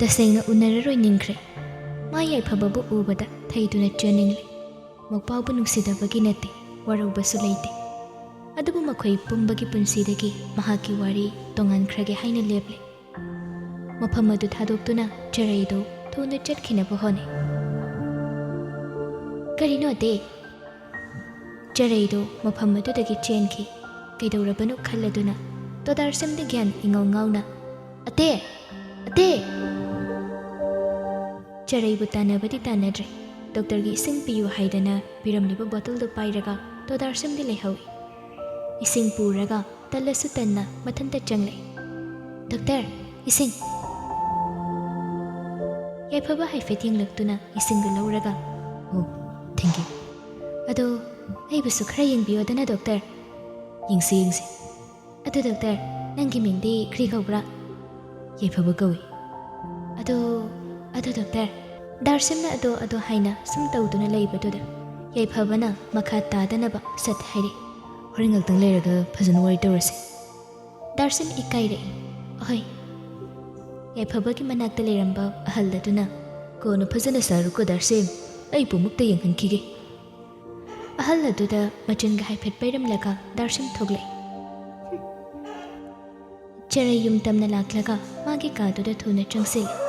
तसेंगना उनररोय निंग्रे मा याइफबबु उबदा थैदुना चनिंगले मोपाबु नुसिदबगी नते वरौबसु लेते अदुबु मखोय पुंबगी पुंसीदगी महाकी वारी तोंगानख्रगे हाइना लेबले मफम अदु थादोक्तुना चरैदो थुना चटखिनबु होने करिनो दे चरैदो मफम अदुदगी चेनखी कैदौरबनु खल्लदुना तोदारसमदे ग्यान इंगौ ngौना अते अते चरैबु तानबदी तानद्रे डॉक्टर की इसिंग पियु हाइदना पिरमलिबु बोतल दो पाइरगा तोदारसमदे लेहौई इसिंग पुरगा तल्लसु तन्ना मथंता चंगले डॉक्टर इसिंग याइफबा हाइफेट यंगलक्तुना इसिंग लौरगा ओ थैंक यू अदो अइबुसु खरा यंगबियोदना डॉक्टर यंगसी अदो डॉक्टर नंगी मिंगदी क्री कौब्रा याइफबा कौई अदो डॉक्टर दारसिमना अदो हाइना सुम तौदुना लेइबदुदा याइफबना मखा तादनबा सत हाइरे होरें ngakhtang लेरगा फजन वरि तौरसे दारसिम इकाइरे अहै याइफबगी मनाक्ता लेरंबा अहल्लदुना कोनो फजन सारुको दारसिम अइ पुमुक्ता यंगहनखिगे अहल्लदुदा मचनगा हाइफेट पैरमलगा दारसिम थोगले चरै युम तमना लाक्लगा मागी कादुदा थुना चंगसेले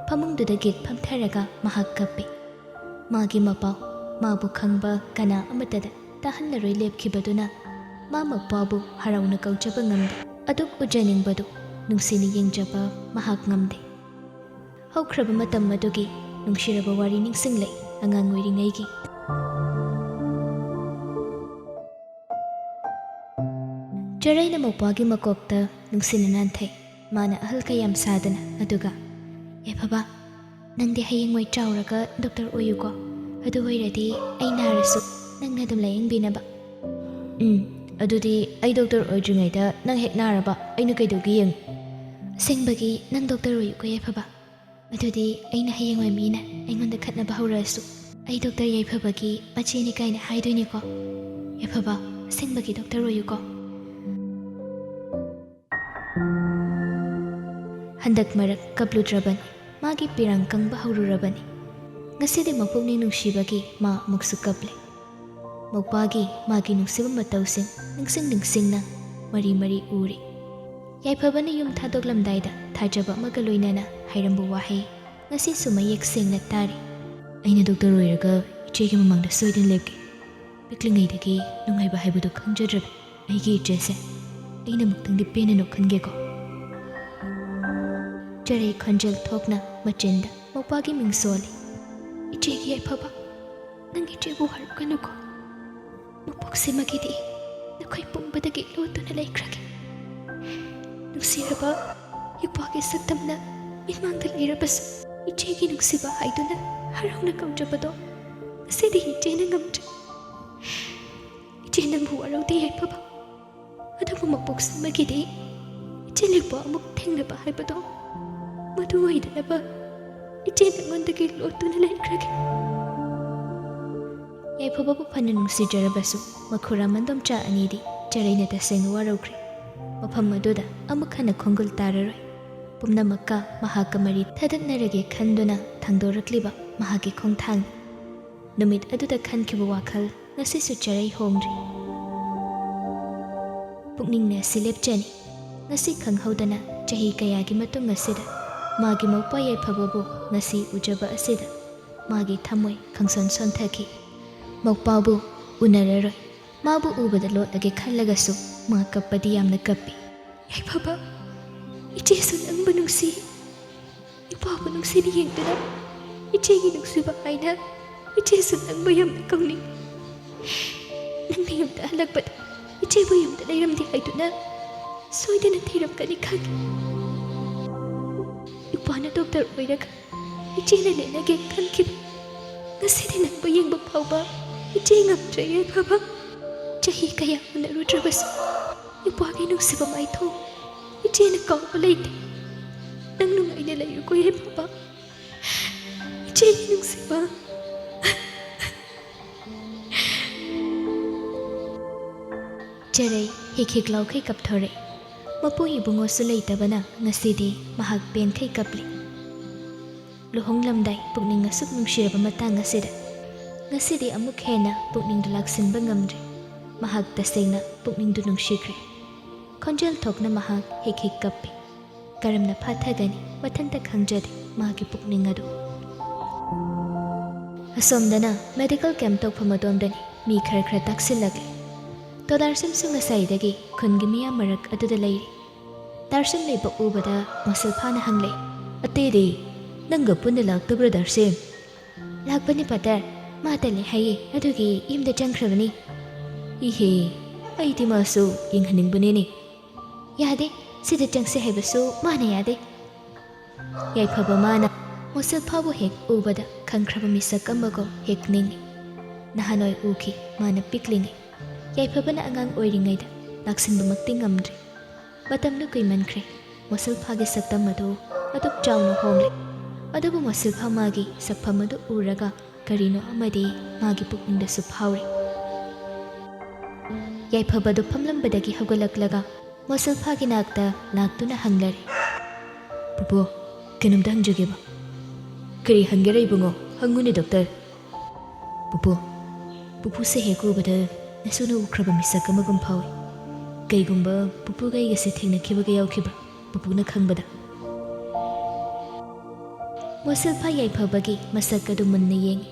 फमुंगदुदा गित फमथरगा महाक कप्पे मागी मपाव माबु खंगबा कना अमतदा ताहल्लरोय लेपखिबदुना मा मपाबु हराउना कौचबा ngamde अदुक उजनिंगबदु नुंसिनि यंगजबा महाक ngamde हौख्रबा मतम मदुगी नुंसिरबा वारी निंगसिंगले अंगांग ओइरिङैगी चरैना मपागी मकोक्ता नुंसिना नान्थै माना अहल कयाम सादना अदुगा याइफबा नंदे हयेंग मोय चाउरगा डॉक्टर ओयुको अदु ओइरदि अइ नारसु नंगना दुम लायेंबिनबा अदुदि अइ डॉक्टर ओइद्रिङैदा नंग हेक नारबा अइना कैदौगी यंग सेंबगी नंग डॉक्टर ओयुको याइफबा अदुदि अइना हयेंग मोय मीना अइंगोंदा खतनबा हौरसु अइ डॉक्टर याइफबगी मचेनि काइना हाइदोइनिको याइफबा सेंबगी डॉक्टर ओयुको हंदक मरक कपलुद्रबन मागी पिरंग कंगबा हौरुरबनी ngасidi mapukni nungshibagi ma muksu kaple mokpagi magi nungsiba matausin ningsingna mari mari uri yaiphabana yum thadoklamdaida thajaba magaloinana hairambu wahai ngasi sumayek sengna tari aina doctor oiraga ichegi mamangda soidin lepki piklingaidagi nungaiba haibudu khangjadrab aigi ichese aina muktangdi pena no khangeko चरै खंजल थोकना मचिंदा मौपागी मिंगसोली इचेगी याइफबा नंग इचेबु हरकनुको मपोक्सिमगिदी नखोय पुंबदगी लोतुना लेख्रगे नुसिरबा युपागी सतमना मिमांगदा लेरबस इचेगी नुसिबा हाइदुना हराउना कौजबदो सिदी इचेना ngamtre इचेना बुवारौदी याइफबा अदुबु मपोक्सिमगिदी इचेलिबा अमुक थेंगनबा हाइबदो मधु वैदनबा इचे नंगोंदगी लोतुना लेख्रगे याइफबबु फन्न नुंसिजरबसु मखुरा मंदोमचा अनिदि चरैना तसेंग वारौख्रे मफम अदुदा अमुखना खोंगुल ताररोय पुमनमक्का महाका मरि थदनरगे खंदुना थांदोरक्लिबा महाकी खोंथांग नुमित अदुदा खनखिबा वाखल ngasisu चरै होंग्रि पुकनिंगना सिलेपचनी ngasi खंगहौदना चही कयागी मतुंग ngasiदा मागी मौपा याइफबबु ngasi उजबा असिदा मागी थमोय खंसन सोंथखि मौपाबु उनररोय माबु उबदा लोटलगे खल्लगसु मा कप्पदि यामना कप्पि याइफबा इचेसु नंगबु नुंसि इपाबु नुंसिनि यंगदना इचेगी नुंसिबा आइना इचेसु नंगबु यामना कौनि नंगनि यमदा हलकबदा इचेबु यमदा लेरमदि हाइदुना सोइदना थीरमकनि खंगि इपाना डॉक्टर ओइरगा इचेना लेनगे खनखिब ngасidi nangbu yengba phauba iche ngamtre yaiphabा chahi kaya unarudrabas ipagi nungsiba maitho ichena kauba leite nang nungaina leiruko yaiphabा iche nungsiba चरै हेखेक लाउखै कपथोरे मपु Ibungo सुलैतबना ngасidi mahak penkhै kapli luhonglamdai pukning asuk nungshiraba matang asida ngasidi amuk hena pukning dulaksinba ngamdri mahak tasengna pukning du nungshikre khonjel thokna mahak hik hik kappi karamna phathagani mathanta khangjade mahaki pukning adu asomdana medical camp tokphamadomdani mi khara khara taksilagli to darsim su ngasai khungi miya marak aduda leiri darsim leiba ubada masalphana hanglei atede nanga punna laktabra darsim lakpani patar matale haye adugi imda changkhrabani ihe aiti masu yinghaningbani ni yade sida changse haibasu mana yade yaifaba mana masalphabu hek ubada khangkhraba misak amago hek ningi nahanoi uki mana piklingi yaifabana angang oiringaida laksinbamakti ngamdri matamnu kuimankhre masalphagi saktam adu aduk chawna homle adubu masalpha magi sakpham adu uraga karino amadi magi pukningda suphauri yaifabadu phamlambadagi hagolaklaga masalphagi nakta laktuna hanglare pupu kenumda hangjageba kari hangera ibungo hanguni doctor pupu se hekubada nasuna ukraba misak amagum phawi kaigumba pupu gaigase thengnakibaga yaukibra pupuna khangbada masalpha yaifabagi masak adu munna yengi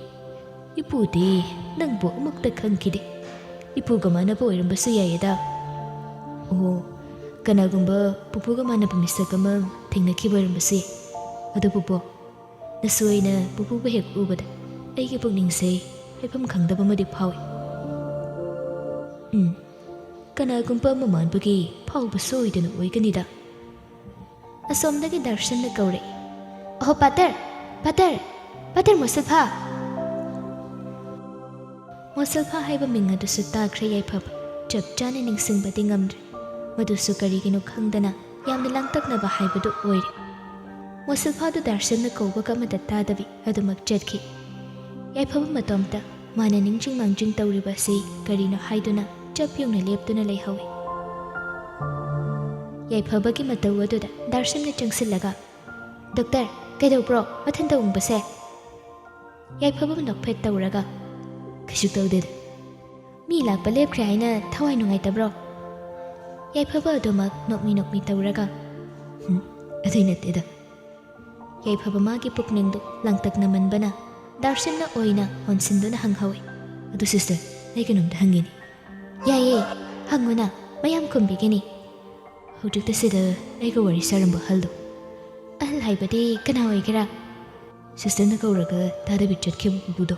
ipude nangbo amukta khangkide ipuga manaba oirambasu yayeda oh kanagumba pupuga manaba misak ama thengnakiba oirambasu adu pupu nasuaina pupuba hek ubada aigi pukningse haifam khangdaba madi phawi kanagumba mamanbagi phawba soidana oiganida asomdagi darshanna kaure oh patar masalpha haiba mingadusu takhre yaifaba chap chana ningsingbadi ngamdre madusu karigino khangdana yamna langtaknaba haibadu oire masalpha du darshanna kaubaga amada tadabi adumak chatki yaifaba matomta mana ningjing mangjing tawriba se karino haiduna chap yungna leptuna leihawi yaifabagi matau aduda darshanna changsillaga doctor kaidobro mathanta ungbase yaifaba nokphet tawraga kashu tawded mi lakpa lepkhre haina thawai nungai tabro yaifaba adumak nokmi tawraga adai natteda yaifaba magi pukningdu langtakna manbana darshanna oina honsinduna hanghawi adu sister ai kanumda hangini yaye hanguna mayam kumbigini hujukta sida aiga wari saramba haldo ahal haibadi kana oigera sister na kauraga tadabi chatkhibu bubudo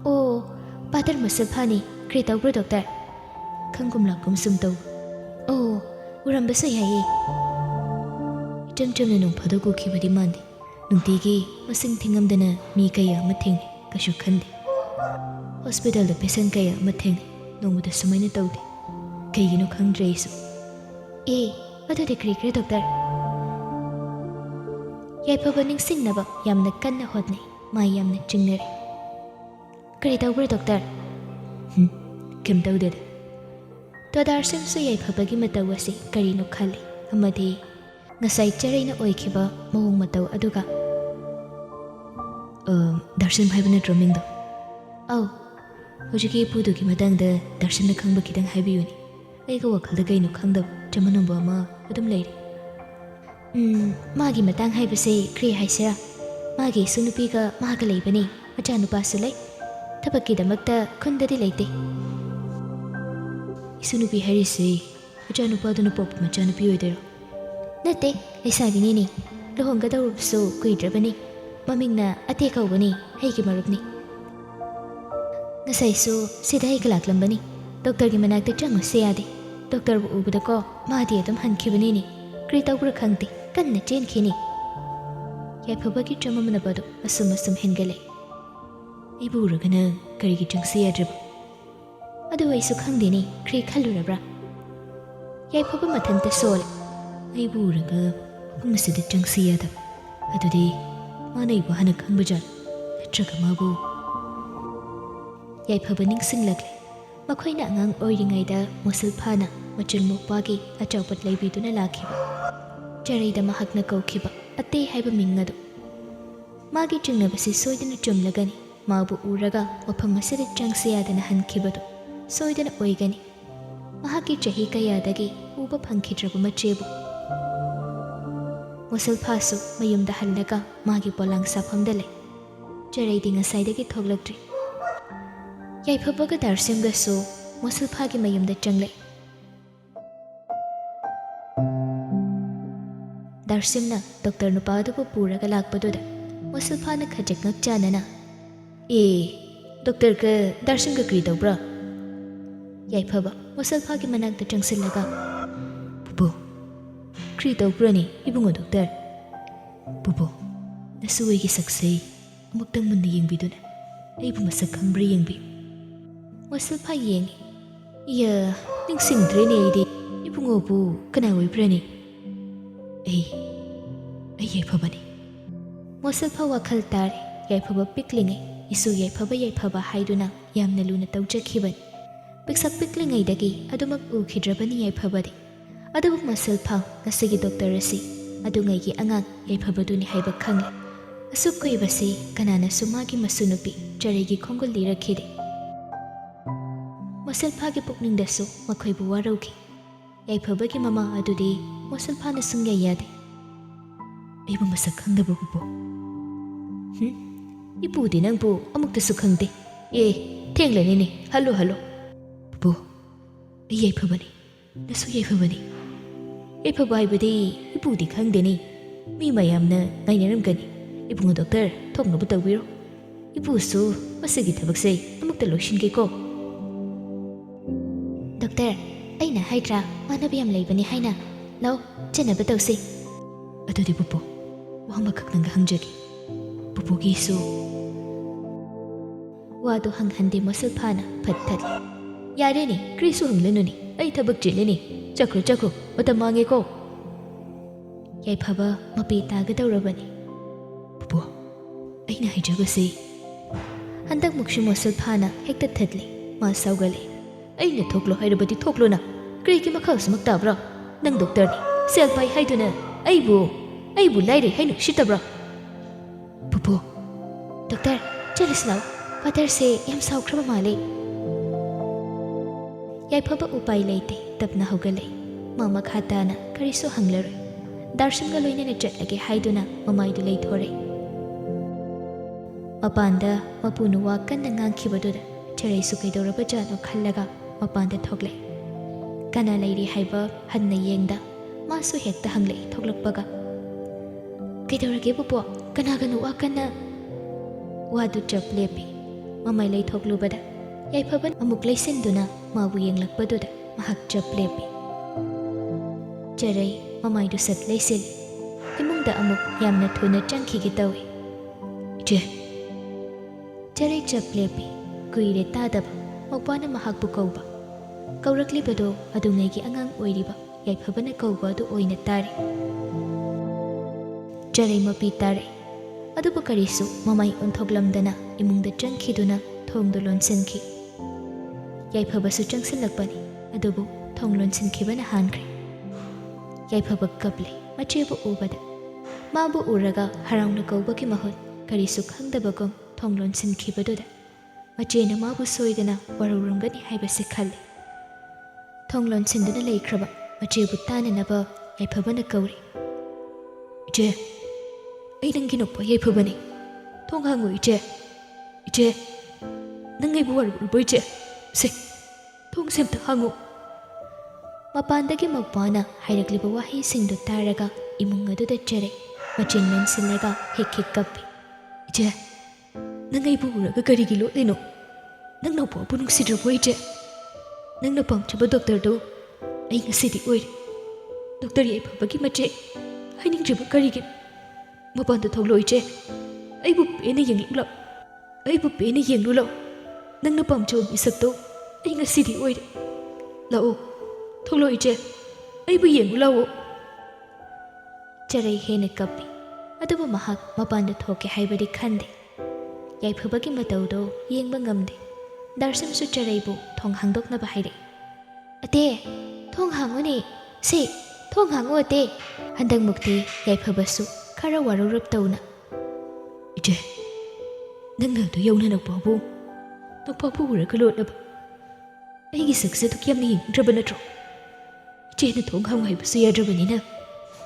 oh patar masalphani kre tawbro doctor khangum lakum sum taw oh urambasu yaye chamna nung phadago khibadi mandi nungtigi masing thingamdana mi kaya ama thengni kashu khande hospital da patient kaya ama thengni nongmuda sumaina tawde kaigino khangdre isu adudi kre doctor yaifaba ningsingnaba yamna kanna hotnai mai yamna chingnare kare tawbro doctor kem tawde to darsam su yaifabagi matau ase karino khali amadi ngasai charaina oikhiba mawong matau aduga darshan haibana drumming do au hojiki pudugi matangda darshan khangba kidang haibiyuni aiga wakhalda gainu khangdab chamanomba ama adum leiri magi matang haibase kre haisira magi sunupiga maga leibani machanupa sulai thabakki damakta khundadi leite isunupi harise machanupa dunu pop machanupi oidero nate leisabini luhonggadawrubsu kuidrabani mamingna ate kaubani heigi marupni ngasaisu sida heigi laklambani doctor gi manakta changuse yade doctor bu ubada ko madi adum hankhibani ni kri tawbra khangte kanna chenkhini yaifabagi chamamna badu asum hengale ibu ragana karigi changse yadrib adu aisu khangdeni kri khalurabra yaifaba mathanta sol aibu raga pungmasida changse yadab adudi manaibu hana khangbajan natraga mabu yaifaba ningsinglakle makhoi na angang oiringaida masalphana machul mupagi achaupat leibiduna lakhiba charaida mahakna kaukhiba ate haiba mingadu मागी चिंगनबसी सोइदना चुमलगनी माबु उरगा मफम असिदा चंगसे यादना हनखिबदु सोइदना ओइगनी महाकी चही कयादगी उबा फंखिद्रबु मचेबु मुसलफासु मयुमदा हल्लगा मागी पोलांग साफमदा ले चरैदी ngसाइदगी थोगलक्ट्रि याइफबगा दारसिमगसु मुसलफागी मयुमदा चंगले दारसिमना doctor नुपादुबु पुरगा लाकपदुदा मुसलफाना खजक ngakchanana doctor का दारसिमगा क्रि तौब्रा याइफबा मुसलफागी मनाकदा चंगसिलगा बुबु क्रि तौब्रानि Ibungo doctor बुबु नसुइगी सक्सै अमुक्तंग Munna येंबिदुना अइबु मसक खंब्रा येंबि मुसलफा येंगी या निंगसिंद्रेनि अइदि इबुंगोबु कना ओइब्रानि याइफबनि मुसलफा वाखल तारे याइफबा पिकलिंगै इसु याइफबा याइफबा हाइदुना यामना लुना तौजखिबनि पिक्सा पिकलिंगैदगी अदुमक उखिद्रबनि याइफबदि अदुबु मुसलफा ngasiगी डॉक्टर असि अदुंगैगी अंगांग याइफबदुनि हाइबा खंगले असुक कोइबसि कनाना सुमागी मसुनुपि चरेगी खोंगुल लिरखिदे मुसलफागी पुकनिंगदसु मखोइबु वारौखि याइफबगी ममा अदुदि मुसलफाना सुंग्या यादे अइबु मसक खंगदबु बुबु इपुदी नंगबु अमुक्तसु खंगदे थेंगलनिने हलो हलो बुबु याइफबनि नसु याइफबनि याइफब हाइबदि इपुदी खंगदेनि मी मयामना गाइनरमगनि इबुंगो डॉक्टर थोंगनबु तौबिरो इपुसु मसिगी थबकसे अमुक्ता लोइसिनगेको डॉक्टर अइना हाइद्रा मानब याम लैबनि हाइना लो चेनब तौसे अदुदि बुबु वहमा खकनंगा हंजगी बुबुगीसु वादो हंगहंदे मुसलफाना फत्थल यारेनि क्रिसु हंगलनुनि अइ थबक चिलेनि चखो चखो मत मांगेको याइफबा मपे तागदौरबनि बुबु अइना हाइजबसे हंदक मुक्सु मुसलफाना हेक्ता थदले मा साउगले अइना थोकलो हाइरबदि थोकलोना क्रिकी मखसमक ताब्रा नंग डॉक्टरनि सेल पाइ हाइदुना अइबु लाइरे हाइनु सितब्रा बुबु डॉक्टर चलिसनाउ फादर से याम साउख्रबा माले याइफबा उपाय लेते तबना होगले मामा खाताना करिसु हंगलरो दारसिमगा लोइनेना चटलगे हाइदुना ममाइदु लेथोरे मपानदा मपुनु वा कन्ना ngankhibadुदा चरैसु कैदौरबा जानो खल्लगा मपानदा थोगले कना लैरि हाइबा हन्ना येंगदा मासु हेक्ता हंगले थोगलकपगा कैदौरगे बुबु कनागनु वा कन्ना वादु चपलेपि ममाइ लै थोगलुबदा याइफबन अमुक लैसिनदुना माबु येंगलकपदुदा महक चपलेपि चरै ममाइदु सत लैसिल इमुंगदा अमुक यामना थुना चंखिगे तवे जे चरै चपलेपि कुइरे तादबा मौपाना महकबु कौबा कौरक्लिबदो अदुंगैगी अंगांग ओइरिबा याइफबना कौबा अदु ओइना तारे चरै मपि तारे अदुबु करिसु ममाइ उन्थोगलमदना इमुंगदा चंखिदुना थोंगदु लोनसिनखि याइफबसु चंगसिलकपनि अदुबु थोंग लोनसिनखिबना हानख्रे याइफब कपले मचेबु उबदा माबु उरगा हराउना कौबगी महुत करिसु खंगदबगम थोंग लोनसिनखिबदुदा मचेना माबु सोइदना वरौरंगनि हाइबसे खल्ले थोंग लोनसिनदुना लेख्रबा मचेबु ताननबा याइफबना कौरे इचे अइ नंगी नोक्पा याइफबनि थोंग हांगु इचे नंगैबु वरबुरबो इचे से थोंग सेमता हांगु मपानदगी मपाना हाइरक्लिबा वाहिसिंदु तारगा इमुंग अदुदा चरे मचिन मेनसिलगा हेक कप्पि इचे नंगैबु उरगा करिगी लोलेनो नंग नोपा पुनुंगसिद्रबो इचे नंगना पामचबा डॉक्टरदो अइ ngasiदी ओइरे डॉक्टर याइफबगी मचे हाइनिंगजबा करिगी मपानदा थोगलो इचे अइबु पेना येंगलुला अइबु पेना येंगलुला नंगना पामचबा मिसक्तो अइ ngasiदी ओइरे लाओ थोगलो इचे अइबु येंगुलाओ चरै हेना कप्पि अदुबु महक मपानदा थोके हाइबदि खंदे याइफबगी मतौदो येंगबा ngamde दारसिमसु चरैबु थोंग हांगदोकनबा हाइरे अते थोंग हांगुने से थोंग हांगु अते हंदक मुक्ति याइफबसु खरा वारुरब तौना Iche, nang tu yau na nagpapu ura kalot laba. Ay gisag sa tukyam ni draba na tro. Iche na tong hang hay basuya draba ni na.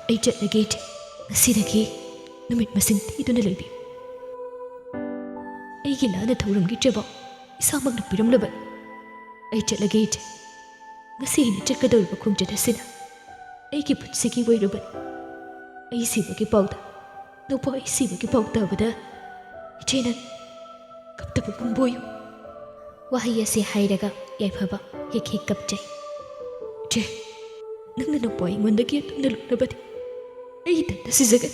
Ay chat na gate, nasidaki, namit masing tito na lagbi. Ay gila na tauram gitsa ba, isamag nagpiram laban. Ay chat na gate, ngasi na chat kadal ba kung chat asina. Ay kiputsiki way laban. Ay siba ki pauta, naupa ay siba ki pauta bada. Iche na, kapta ba kung boyo. Wahaya si hairaga, yay paba, hik kapjay. Iche, nang nanapa ay ngwanda kiya tum nalunabadi. Ay itan na si Zagan.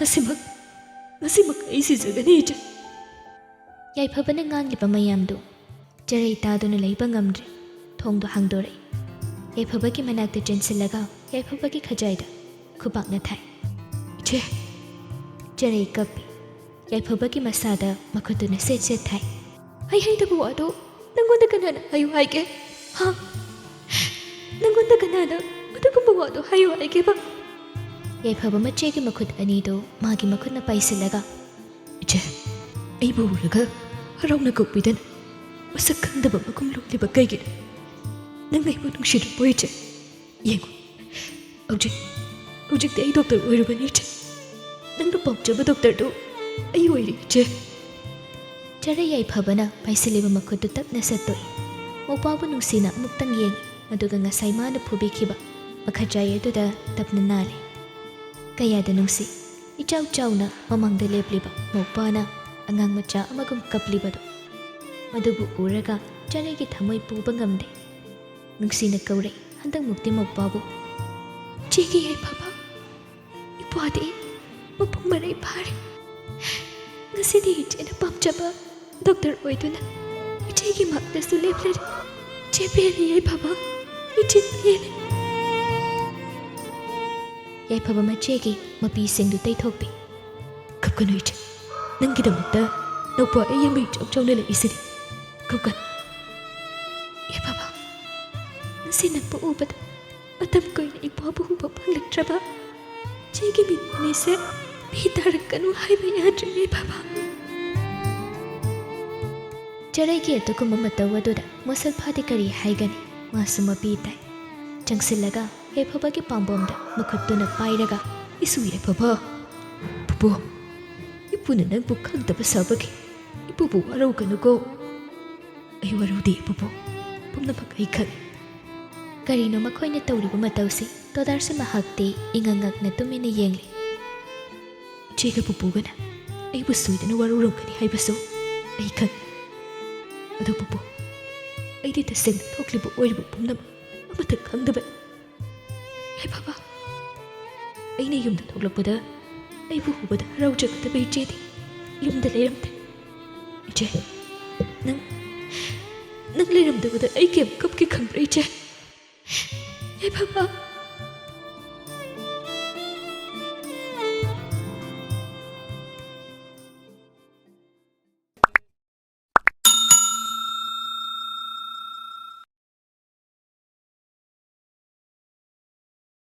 Ngasimag ay si Zagan Iche. Yay paba na nganglipa mayamdo. Jaray tado na layba ngamdre. Thongdo hangdoray. Yay paba ki managda jensilaga. Yay paba ki khajayda. Kubak na thay. Iche. Jaray kapi. Yay paba ki masada makudo na set thay. Hay tabo ato. Nangwanda ka na hayo hayke. Ha? Nangwanda ka na ato kung bawa ato hayo hayke ba? Yay paba machegi makud anido magi makud na paisilaga. Iche, ay buulaga haraw na gawpidan. Masakang daba magumlong libag kay gina. Nang may manong siya po Iche. Yengo, Aujik di ay doktor oiro ba Iche? Nang napamcha ba doktor do? Ay oiro Iche. Jara yay paba na paisiliba makud tutap na satoy. Mawpapo nung sina muktang yengi. Maduga nga sayma na pubikiba. Maghajaya do da tap na nali. Kaya danungsi, ichaw-chaw na mamang dalibliba, maupa na, angang matcha amagong kapliba do. Madugo uraga, dyan ay kitamoy puba ngamde. Nungsi nagkauray, handang mukti maupabo. Chigi ay papa, ipwadi, mapangmaray pare. Ngasi di ije na pamcha ba, Dr. Oido na, ichigi magdas do liblari. Cheperi ay papa, ichipili. Yay paba machegi mapising do tay thokpi. Kapkan Iche, nang gidamagta, naupa ay yung may chaw nila isiri. Kapkan. Yay paba, nasinang paubat, atam ko'y na ipabuhubap ang nagtraba. Chegi minanise, pitarag kanuhay bayadra yay paba. Jaray ki ato kung mamatawa do da, masal pati kari haigani, masumapitay. Chang silaga, yay paba ki pambomda, makudto na pairaga, isu yay paba. Pupo, ipu na nang bukang tapasabagi, ipupo araw ka nuko. Ay waraw di pupo, pumnapag ay kag. Karino makoy na tawri bumatawsi, todar sa mahagti, ingangag na tuminiyengli. Chika pupuga na, ay busoy na nawarurong ka ni hay baso, ay kag. Ado pupo, ay di taseng na tokli bu oy bu pumnam. Matagkang dapat. Ay papa, ay na yung natulog pa da. Ay buho ba da araw dyan ka tabay Iche di. Yung daliram da. Iche, nang liram da ba da ay kiyam kap kikang Iche. Ay papa,